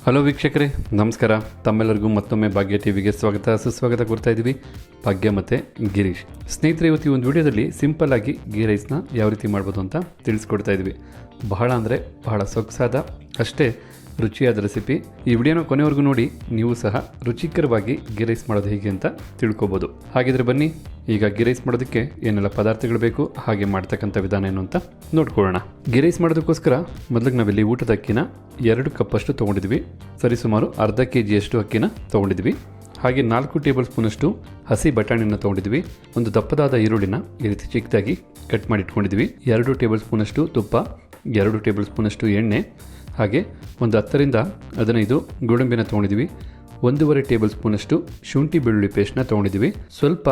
Hello ವೀಕ್ಷಕರೇ, ನಮಸ್ಕಾರ. ತಮ್ಮೆಲ್ಲರಿಗೂ ಮತ್ತೊಮ್ಮೆ ಭಾಗ್ಯ ಟಿವಿಗೆ ಸುಸ್ವಾಗತ ಕೊಡ್ತಾ ಇದ್ದೀವಿ. ಭಾಗ್ಯ ಮತ್ತು ಗಿರೀಶ್. ಸ್ನೇಹಿತರೆ, ಇವತ್ತು ಈ ಒಂದು ವಿಡಿಯೋದಲ್ಲಿ ಸಿಂಪಲ್ ಆಗಿ ಗೀ ರೈಸ್ನ ಯಾವ ರೀತಿ ಮಾಡ್ಬೋದು ಅಂತ ತಿಳಿಸ್ಕೊಡ್ತಾ ಇದ್ವಿ. ಬಹಳ ಅಂದರೆ ಬಹಳ ಸೊಗಸಾದ, ಅಷ್ಟೇ ರುಚಿಯಾದ ರೆಸಿಪಿ. ಈ ವಿಡಿಯೋನ ಕೊನೆವರೆಗೂ ನೋಡಿ, ನೀವು ಸಹ ರುಚಿಕರವಾಗಿ ಗೀ ರೈಸ್ ಮಾಡೋದು ಹೇಗೆ ಅಂತ ತಿಳ್ಕೊಬೋದು. ಹಾಗಿದ್ರೆ ಬನ್ನಿ, ಈಗ ಗೀ ರೈಸ್ ಮಾಡೋದಕ್ಕೆ ಏನೆಲ್ಲ ಪದಾರ್ಥಗಳು ಬೇಕು, ಹಾಗೆ ಮಾಡ್ತಕ್ಕಂಥ ವಿಧಾನ ಏನು ಅಂತ ನೋಡ್ಕೊಳ್ಳೋಣ. ಗೀ ರೈಸ್ ಮಾಡೋದಕ್ಕೋಸ್ಕರ ಮೊದಲಿಗೆ ನಾವಿಲ್ಲಿ ಊಟದ ಅಕ್ಕಿನ 2 ಕಪ್ಪಷ್ಟು ತೊಗೊಂಡಿದ್ವಿ. ಸರಿಸುಮಾರು ಅರ್ಧ kg ಅಕ್ಕಿನ ತೊಗೊಂಡಿದ್ವಿ. ಹಾಗೆ 4 ಟೇಬಲ್ ಸ್ಪೂನಷ್ಟು ಹಸಿ ಬಟಾಣಿನ ತೊಗೊಂಡಿದ್ವಿ. ಒಂದು ದಪ್ಪದಾದ ಈರುಳ್ಳಿನ ಈ ರೀತಿ ಚಿಕ್ಕದಾಗಿ ಕಟ್ ಮಾಡಿ ಇಟ್ಕೊಂಡಿದ್ವಿ. 2 ಟೇಬಲ್ ಸ್ಪೂನಷ್ಟು ತುಪ್ಪ, 2 ಟೇಬಲ್ ಸ್ಪೂನಷ್ಟು ಎಣ್ಣೆ, ಹಾಗೆ ಒಂದು 10 ರಿಂದ 15 ಗೋಡಂಬಿನ ತೊಗೊಂಡಿದ್ವಿ. 1.5 ಟೇಬಲ್ ಸ್ಪೂನಷ್ಟು ಶುಂಠಿ ಬೆಳ್ಳುಳ್ಳಿ ಪೇಸ್ಟ್ನ ತೊಗೊಂಡಿದ್ವಿ. ಸ್ವಲ್ಪ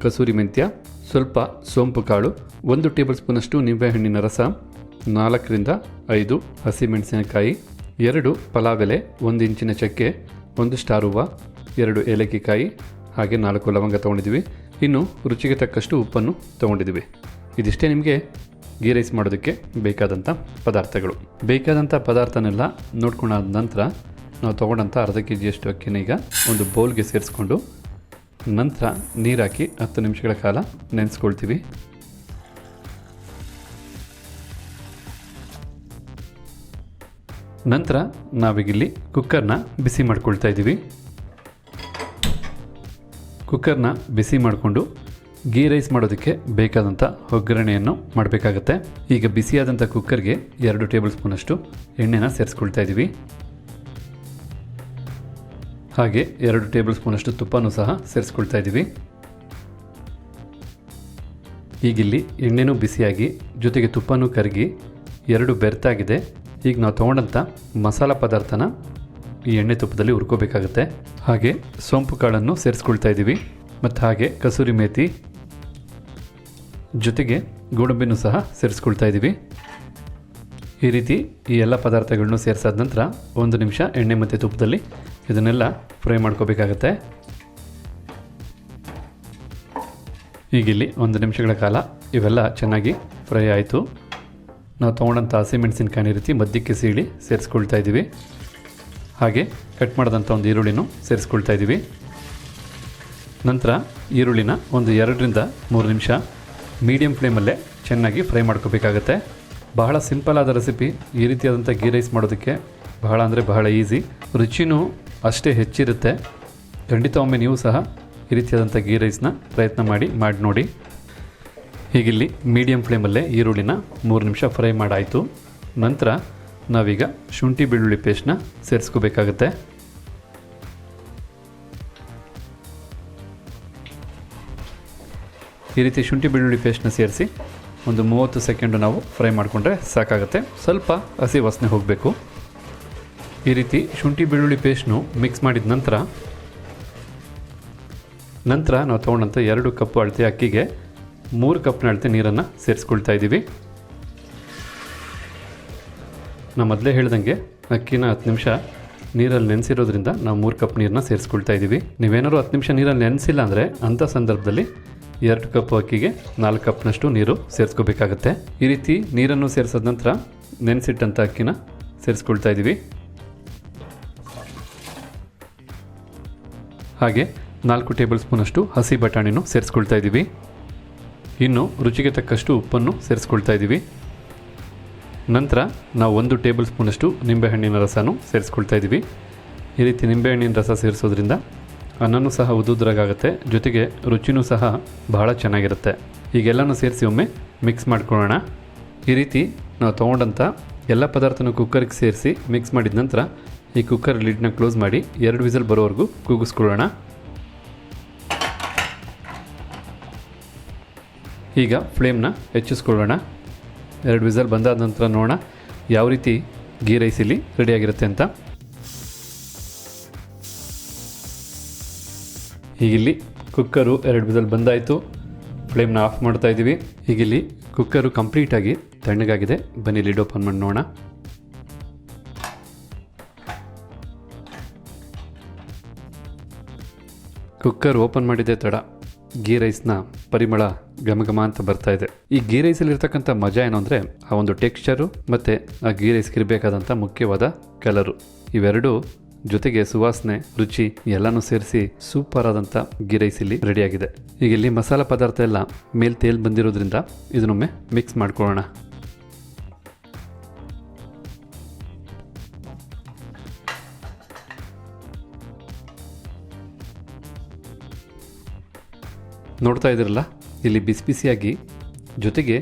ಕಸೂರಿ ಮೆಂತ್ಯ, ಸ್ವಲ್ಪ ಸೋಂಪು ಕಾಳು, 1 ಟೇಬಲ್ ಸ್ಪೂನಷ್ಟು ನಿಂಬೆಹಣ್ಣಿನ ರಸ, 4 ರಿಂದ 5 ಹಸಿಮೆಣಸಿನಕಾಯಿ, 2 ಪಲಾವ್ ಎಲೆ, 1 ಇಂಚಿನ ಚಕ್ಕೆ, 1 ಸ್ಟಾರ್ ಹೂವು, 2 ಏಲಕ್ಕಿಕಾಯಿ, ಹಾಗೆ 4 ಲವಂಗ ತೊಗೊಂಡಿದ್ವಿ. ಇನ್ನು ರುಚಿಗೆ ತಕ್ಕಷ್ಟು ಉಪ್ಪನ್ನು ತೊಗೊಂಡಿದ್ವಿ. ಇದಿಷ್ಟೇ ನಿಮಗೆ ಗೀ ರೈಸ್ ಮಾಡೋದಕ್ಕೆ ಬೇಕಾದಂಥ ಪದಾರ್ಥಗಳು. ಬೇಕಾದಂಥ ಪದಾರ್ಥನೆಲ್ಲ ನೋಡ್ಕೊಂಡಾದ ನಂತರ ನಾವು ತೊಗೊಂಡಂಥ ಅರ್ಧ kg ಅಕ್ಕಿನ ಈಗ ಒಂದು ಬೌಲ್ಗೆ ಸೇರಿಸ್ಕೊಂಡು ನಂತರ ನೀರು ಹಾಕಿ 10 ನಿಮಿಷಗಳ ಕಾಲ ನೆನೆಸ್ಕೊಳ್ತೀವಿ. ನಂತರ ನಾವೀಗಿಲ್ಲಿ ಕುಕ್ಕರ್ನ ಬಿಸಿ ಮಾಡ್ಕೊಳ್ತಾ ಇದ್ದೀವಿ. ಕುಕ್ಕರ್ನ ಬಿಸಿ ಮಾಡಿಕೊಂಡು ಗೀ ರೈಸ್ ಮಾಡೋದಕ್ಕೆ ಬೇಕಾದಂಥ ಒಗ್ಗರಣೆಯನ್ನು ಮಾಡಬೇಕಾಗತ್ತೆ. ಈಗ ಬಿಸಿಯಾದಂಥ ಕುಕ್ಕರ್ಗೆ 2 ಟೇಬಲ್ ಸ್ಪೂನಷ್ಟು ಎಣ್ಣೆನ ಸೇರಿಸ್ಕೊಳ್ತಾ ಇದ್ದೀವಿ. ಹಾಗೆ 2 ಟೇಬಲ್ ಸ್ಪೂನಷ್ಟು ತುಪ್ಪನೂ ಸಹ ಸೇರಿಸ್ಕೊಳ್ತಾ ಇದ್ದೀವಿ. ಈಗಿಲ್ಲಿ ಎಣ್ಣೆನೂ ಬಿಸಿಯಾಗಿ ಜೊತೆಗೆ ತುಪ್ಪನೂ ಕರಗಿ 2 ಬೆರ್ತಾಗಿದೆ. ಈಗ ನಾವು ತೊಗೊಂಡಂಥ ಮಸಾಲ ಪದಾರ್ಥನ ಈ ಎಣ್ಣೆ ತುಪ್ಪದಲ್ಲಿ ಹುರ್ಕೋಬೇಕಾಗತ್ತೆ. ಹಾಗೆ ಸೋಂಪು ಕಾಳನ್ನು ಸೇರಿಸ್ಕೊಳ್ತಾ ಇದ್ದೀವಿ. ಮತ್ತು ಹಾಗೆ ಕಸೂರಿ ಮೇಥಿ ಜೊತೆಗೆ ಗೋಡಂಬಿನೂ ಸಹ ಸೇರಿಸ್ಕೊಳ್ತಾ ಇದ್ದೀವಿ. ಈ ರೀತಿ ಈ ಎಲ್ಲ ಪದಾರ್ಥಗಳನ್ನು ಸೇರಿಸಾದ ನಂತರ 1 ನಿಮಿಷ ಎಣ್ಣೆ ಮತ್ತು ತುಪ್ಪದಲ್ಲಿ ಇದನ್ನೆಲ್ಲ ಫ್ರೈ ಮಾಡ್ಕೋಬೇಕಾಗತ್ತೆ. ಈಗಿಲ್ಲಿ 1 ನಿಮಿಷಗಳ ಕಾಲ ಇವೆಲ್ಲ ಚೆನ್ನಾಗಿ ಫ್ರೈ ಆಯಿತು. ನಾವು ತೊಗೊಂಡಂಥ ಹಸಿಮೆಣಸಿನಕಾಯಿ ರೀತಿ ಮಧ್ಯಕ್ಕೆ ಸೀಳಿ ಸೇರಿಸ್ಕೊಳ್ತಾ ಇದ್ದೀವಿ. ಹಾಗೆ ಕಟ್ ಮಾಡಿದಂಥ ಒಂದು ಈರುಳ್ಳಿನೂ ಸೇರಿಸ್ಕೊಳ್ತಾ ಇದ್ದೀವಿ. ನಂತರ ಈರುಳ್ಳಿನ ಒಂದು 2 ರಿಂದ 3 ನಿಮಿಷ ಮೀಡಿಯಮ್ ಫ್ಲೇಮಲ್ಲೇ ಚೆನ್ನಾಗಿ ಫ್ರೈ ಮಾಡ್ಕೋಬೇಕಾಗತ್ತೆ. ಬಹಳ ಸಿಂಪಲ್ ಆದ ರೆಸಿಪಿ. ಈ ರೀತಿಯಾದಂಥ ಗೀ ರೈಸ್ ಮಾಡೋದಕ್ಕೆ ಬಹಳ ಅಂದರೆ ಬಹಳ ಈಸಿ, ರುಚಿನೂ ಅಷ್ಟೇ ಹೆಚ್ಚಿರುತ್ತೆ. ಖಂಡಿತ ಒಮ್ಮೆ ನೀವು ಸಹ ಈ ರೀತಿಯಾದಂಥ ಗೀ ರೈಸ್ನ ಪ್ರಯತ್ನ ಮಾಡಿ ನೋಡಿ. ಹೀಗಿಲ್ಲಿ ಮೀಡಿಯಮ್ ಫ್ಲೇಮಲ್ಲೇ ಈರುಳ್ಳಿನ 3 ನಿಮಿಷ ಫ್ರೈ ಮಾಡಾಯಿತು. ನಂತರ ನಾವೀಗ ಶುಂಠಿ ಬೆಳ್ಳುಳ್ಳಿ ಪೇಸ್ಟ್ನ ಸೇರಿಸ್ಕೋಬೇಕಾಗತ್ತೆ. ಈ ರೀತಿ ಶುಂಠಿ ಬೆಳ್ಳುಳ್ಳಿ ಪೇಸ್ಟ್ನ ಸೇರಿಸಿ ಒಂದು 30 ಸೆಕೆಂಡು ನಾವು ಫ್ರೈ ಮಾಡಿಕೊಂಡ್ರೆ ಸಾಕಾಗುತ್ತೆ. ಸ್ವಲ್ಪ ಹಸಿ ವಾಸನೆ ಹೋಗಬೇಕು. ಈ ರೀತಿ ಶುಂಠಿ ಬೆಳ್ಳುಳ್ಳಿ ಪೇಸ್ಟ್ನು ಮಿಕ್ಸ್ ಮಾಡಿದ ನಂತರ ನಾವು ತೊಗೊಂಡಂಥ 2 ಕಪ್ ಅಳತೆ ಅಕ್ಕಿಗೆ 3 ಕಪ್ನ ಅಳತೆ ನೀರನ್ನು ಸೇರಿಸ್ಕೊಳ್ತಾ ಇದ್ದೀವಿ. ನಾನು ಮೊದಲೇ ಹೇಳ್ದಂಗೆ ಅಕ್ಕಿನ 10 ನಿಮಿಷ ನೀರಲ್ಲಿ ನೆನೆಸಿರೋದ್ರಿಂದ ನಾವು 3 ಕಪ್ ನೀರನ್ನ ಸೇರಿಸ್ಕೊಳ್ತಾ ಇದ್ದೀವಿ. ನೀವೇನಾದ್ರು 10 ನಿಮಿಷ ನೀರಲ್ಲಿ ನೆನೆಸಿಲ್ಲ ಅಂದರೆ ಅಂಥ ಸಂದರ್ಭದಲ್ಲಿ 2 ಕಪ್ ಅಕ್ಕಿಗೆ 4 ಕಪ್ನಷ್ಟು ನೀರು ಸೇರಿಸ್ಕೋಬೇಕಾಗತ್ತೆ. ಈ ರೀತಿ ನೀರನ್ನು ಸೇರಿಸಿದ ನಂತರ ನೆನೆಸಿಟ್ಟಂಥ ಅಕ್ಕಿನ ಸೇರಿಸ್ಕೊಳ್ತಾ ಇದ್ದೀವಿ. ಹಾಗೆ 4 ಟೇಬಲ್ ಸ್ಪೂನಷ್ಟು ಹಸಿ ಬಟಾಣಿನೂ ಸೇರಿಸ್ಕೊಳ್ತಾ ಇದ್ದೀವಿ. ಇನ್ನು ರುಚಿಗೆ ತಕ್ಕಷ್ಟು ಉಪ್ಪನ್ನು ಸೇರಿಸ್ಕೊಳ್ತಾ ಇದ್ದೀವಿ. ನಂತರ ನಾವು 1 ಟೇಬಲ್ ಸ್ಪೂನಷ್ಟು ನಿಂಬೆಹಣ್ಣಿನ ರಸನೂ ಸೇರಿಸ್ಕೊಳ್ತಾ ಇದ್ದೀವಿ. ಈ ರೀತಿ ನಿಂಬೆಹಣ್ಣಿನ ರಸ ಸೇರಿಸೋದ್ರಿಂದ ಅನ್ನನೂ ಸಹ ಉದುದ್ರಾಗುತ್ತೆ, ಜೊತೆಗೆ ರುಚಿನೂ ಸಹ ಬಹಳ ಚೆನ್ನಾಗಿರುತ್ತೆ. ಈಗೆಲ್ಲನೂ ಸೇರಿಸಿ ಒಮ್ಮೆ ಮಿಕ್ಸ್ ಮಾಡ್ಕೊಳ್ಳೋಣ. ಈ ರೀತಿ ನಾವು ತೊಗೊಂಡಂಥ ಎಲ್ಲ ಪದಾರ್ಥನೂ ಕುಕ್ಕರ್ಗೆ ಸೇರಿಸಿ ಮಿಕ್ಸ್ ಮಾಡಿದ ನಂತರ ಈ ಕುಕ್ಕರ್ ಲಿಡ್ನ ಕ್ಲೋಸ್ ಮಾಡಿ 2 ವಿಸಲ್ ಬರೋವರೆಗೂ ಕೂಗಿಸ್ಕೊಳ್ಳೋಣ. ಈಗ ಫ್ಲೇಮ್ನ ಹೆಚ್ಚಿಸ್ಕೊಳ್ಳೋಣ. 2 ವಿಸಲ್ ಬಂದಾದ ನಂತರ ನೋಡೋಣ ಯಾವ ರೀತಿ ಗೀ ರೈಸ್ ಇಲ್ಲಿ ರೆಡಿಯಾಗಿರುತ್ತೆ ಅಂತ. ಹೀಗಿಲ್ಲಿ ಕುಕ್ಕರು 2 ವಿಸಲ್ ಬಂದಾಯಿತು. ಫ್ಲೇಮ್ನ ಆಫ್ ಮಾಡ್ತಾ ಇದ್ದೀವಿ. ಹೀಗಿಲ್ಲಿ ಕುಕ್ಕರು ಕಂಪ್ಲೀಟಾಗಿ ತಣ್ಣಗಾಗಿದೆ. ಬನ್ನಿ ಲಿಡ್ ಓಪನ್ ಮಾಡಿ ನೋಡೋಣ. ಕುಕ್ಕರ್ ಓಪನ್ ಮಾಡಿದೆ ತಡ ಗೀ ರೈಸ್ನ ಪರಿಮಳ ಘಮ ಘಮ ಅಂತ ಬರ್ತಾ ಇದೆ. ಈ ಗೀ ರೈಸಲ್ಲಿ ಇರ್ತಕ್ಕಂಥ ಮಜಾ ಏನು ಅಂದರೆ ಆ ಒಂದು ಟೆಕ್ಸ್ಚರು ಮತ್ತು ಆ ಗೀ ರೈಸ್ಗೆ ಇರಬೇಕಾದಂಥ ಮುಖ್ಯವಾದ ಕಲರು, ಇವೆರಡೂ ಜೊತೆಗೆ ಸುವಾಸನೆ, ರುಚಿ ಎಲ್ಲನೂ ಸೇರಿಸಿ ಸೂಪರ್ ಆದಂಥ ಗೀ ರೈಸ್ ಇಲ್ಲಿ ರೆಡಿಯಾಗಿದೆ. ಈಗ ಇಲ್ಲಿ ಮಸಾಲ ಪದಾರ್ಥ ಎಲ್ಲ ಮೇಲ್ ತೇಲ್ ಬಂದಿರೋದ್ರಿಂದ ಇದನ್ನೊಮ್ಮೆ ಮಿಕ್ಸ್ ಮಾಡ್ಕೊಳ್ಳೋಣ. ನೋಡ್ತಾ ಇದ್ದೀರಲ್ಲ, ಇಲ್ಲಿ ಬಿಸಿ ಬಿಸಿಯಾಗಿ ಜೊತೆಗೆ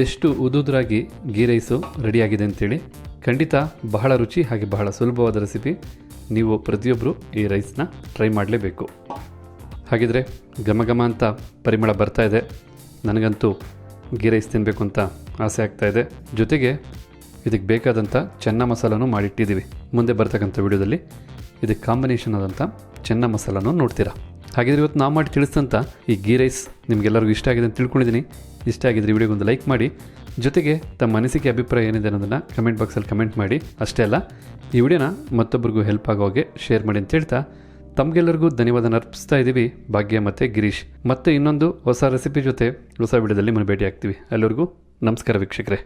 ಎಷ್ಟು ಉದುದ್ರಾಗಿ ಗೀ ರೈಸು ರೆಡಿಯಾಗಿದೆ ಅಂತೇಳಿ. ಖಂಡಿತ ಬಹಳ ರುಚಿ ಹಾಗೆ ಬಹಳ ಸುಲಭವಾದ ರೆಸಿಪಿ. ನೀವು ಪ್ರತಿಯೊಬ್ಬರು ಈ ರೈಸ್ನ ಟ್ರೈ ಮಾಡಲೇಬೇಕು. ಹಾಗಿದ್ರೆ ಘಮ ಘಮ ಅಂತ ಪರಿಮಳ ಬರ್ತಾ ಇದೆ. ನನಗಂತೂ ಗೀ ರೈಸ್ ತಿನ್ನಬೇಕು ಅಂತ ಆಸೆ ಆಗ್ತಾ ಇದೆ. ಜೊತೆಗೆ ಇದಕ್ಕೆ ಬೇಕಾದಂಥ ಚೆನ್ನ ಮಸಾಲನೂ ಮಾಡಿಟ್ಟಿದ್ದೀವಿ. ಮುಂದೆ ಬರ್ತಕ್ಕಂಥ ವಿಡಿಯೋದಲ್ಲಿ ಇದಕ್ಕೆ ಕಾಂಬಿನೇಷನ್ ಆದಂಥ ಚೆನ್ನ ಮಸಾಲನೂ ನೋಡ್ತೀರಾ. ಹಾಗಿದ್ರೆ ಇವತ್ತು ನಾವು ಮಾಡಿ ತಿಳಿಸಿದಂಥ ಈ ಗೀ ರೈಸ್ ನಿಮಗೆಲ್ಲರಿಗೂ ಇಷ್ಟ ಆಗಿದೆ ಅಂತ ತಿಳ್ಕೊಂಡಿದ್ದೀನಿ. ಇಷ್ಟ ಆಗಿದ್ರೆ ವಿಡಿಯೋಗೊಂದು ಲೈಕ್ ಮಾಡಿ, ಜೊತೆಗೆ ತಮ್ಮ ಅನಿಸಿಕೆ ಅಭಿಪ್ರಾಯ ಏನಿದೆ ಅನ್ನೋದನ್ನು ಕಮೆಂಟ್ ಬಾಕ್ಸಲ್ಲಿ ಕಮೆಂಟ್ ಮಾಡಿ. ಅಷ್ಟೇ ಅಲ್ಲ, ಈ ವಿಡಿಯೋನ ಮತ್ತೊಬ್ಬರಿಗೂ ಹೆಲ್ಪ್ ಆಗೋ ಹಾಗೆ ಶೇರ್ ಮಾಡಿ ಅಂತ ಹೇಳ್ತಾ ತಮಗೆಲ್ಲರಿಗೂ ಧನ್ಯವಾದ ಅರ್ಪಿಸ್ತಾ ಇದ್ದೀವಿ. ಭಾಗ್ಯ ಮತ್ತು ಗಿರೀಶ್ ಮತ್ತೆ ಇನ್ನೊಂದು ಹೊಸ ರೆಸಿಪಿ ಜೊತೆ ಹೊಸ ವಿಡಿಯೋದಲ್ಲಿ ಮನೆ ಭೇಟಿ ಆಗ್ತೀವಿ. ಎಲ್ಲರಿಗೂ ನಮಸ್ಕಾರ ವೀಕ್ಷಕರೇ.